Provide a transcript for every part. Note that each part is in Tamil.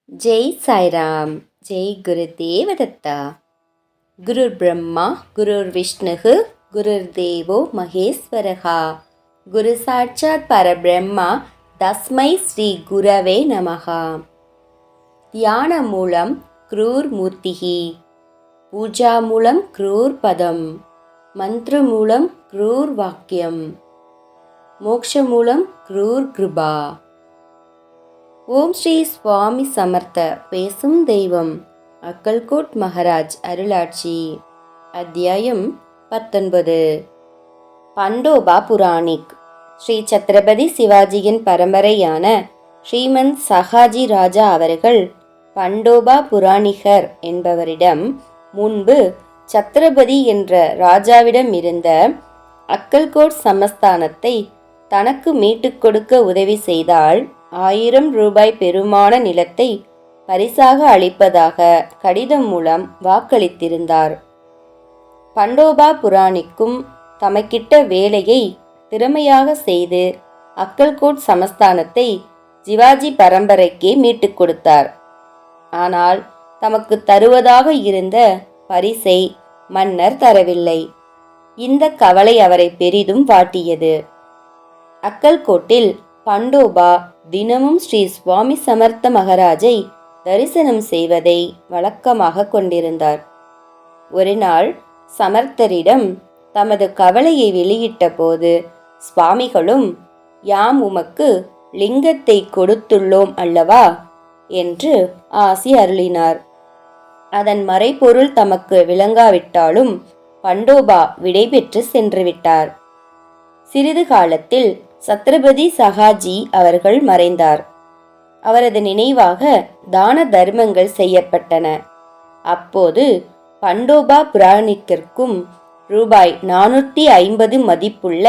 ஜெய் சாய்ராம். ஜெய் குரு தேவதத்தா. குருர் பிரம்மா குருர் விஷ்ணுகு குருர் தேவோ மகேஸ்வரகா. குரு சாட்சாத் பரபிரம்மா தஸ்மை ஸ்ரீ குரவே நமகா. தியான மூலம் க்ரூர் மூர்த்திகி, பூஜா மூலம் க்ரூர் பதம், மந்த்ர மூலம் க்ரூர் வாக்கியம், மோக்ஷ மூலம் க்ரூர் கிருபா. ஓம் ஸ்ரீ சுவாமி சமர்த்த. பேசும் தெய்வம். அக்கல்கோட் மகாராஜ் அருளாட்சி. அத்தியாயம் 19. பண்டோபா புராணிக். ஸ்ரீ சத்ரபதி சிவாஜியின் பரம்பரையான ஸ்ரீமந்த் சகாஜி ராஜா அவர்கள் பண்டோபா புராணிகர் என்பவரிடம் முன்பு சத்ரபதி என்ற ராஜாவிடம் இருந்த அக்கல்கோட் சமஸ்தானத்தை தனக்கு மீட்டுக் கொடுக்க உதவி செய்தால் 1000 ரூபாய் பெருமான நிலத்தை பரிசாக அளிப்பதாக கடிதம் மூலம் வாக்களித்திருந்தார். பண்டோபா புராணிக்கும் தமக்கிட்ட வேலையை திறமையாக செய்து அக்கல்கோட் சமஸ்தானத்தை சிவாஜி பரம்பரைக்கே மீட்டுக் கொடுத்தார். ஆனால் தமக்கு தருவதாக இருந்த பரிசை மன்னர் தரவில்லை. இந்த கவலை அவரை பெரிதும் வாட்டியது. அக்கல்கோட்டில் பண்டோபா தினமும் ஸ்ரீ சுவாமி சமர்த்த மகாராஜை தரிசனம் செய்வதை வழக்கமாக கொண்டிருந்தார். ஒரு நாள் சமர்த்தரிடம் தமது கவலையை வெளியிட்ட போது சுவாமிகளும், யாம் உமக்கு லிங்கத்தை கொடுத்துள்ளோம் அல்லவா என்று ஆசி அருளினார். அதன் மறைபொருள் தமக்கு விளங்காவிட்டாலும் பண்டோபா விடைபெற்று சென்றுவிட்டார். சிறிது காலத்தில் சத்ரபதி சகாஜி அவர்கள் மறைந்தார். அவரது நினைவாக தான தர்மங்கள் செய்யப்பட்டன. அப்போது பண்டோபா புராணிக்கிற்கும் ரூபாய் 450 மதிப்புள்ள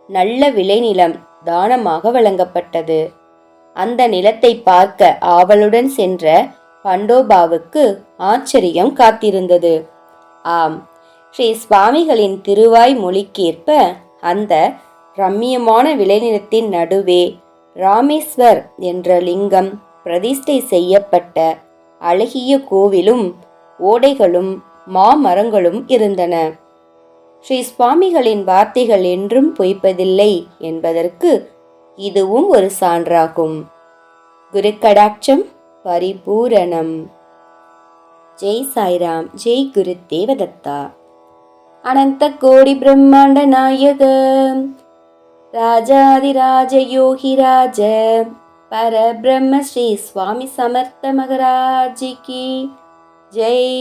நல்ல விளைநிலம் தானமாக வழங்கப்பட்டது. அந்த நிலத்தை பார்க்க ஆவலுடன் சென்ற பண்டோபாவுக்கு ஆச்சரியம் காத்திருந்தது. ஆம், ஸ்ரீ சுவாமிகளின் திருவாய் மொழிக்கேற்ப அந்த ரம்மியமான விளைநிலத்தின் நடுவே ராமேஸ்வர் என்ற லிங்கம் பிரதிஷ்டை செய்யப்பட்ட அழகிய கோவிலும் ஓடைகளும் மாமரங்களும் இருந்தன. ஸ்ரீ சுவாமிகளின் வார்த்தைகள் என்றும் பொய்ப்பதில்லை என்பதற்கு இதுவும் ஒரு சான்றாகும். குரு கடாட்சம் பரிபூரணம். ஜெய் சாய்ராம். ஜெய் குரு தேவதத்தா. அனந்த கோடி பிரம்மாண்ட நாயக ராஜாதிராஜ யோகிராஜ பரபிரம்ம ஸ்ரீ சுவாமி சமர்த்த மகாராஜ் கி ஜெய்.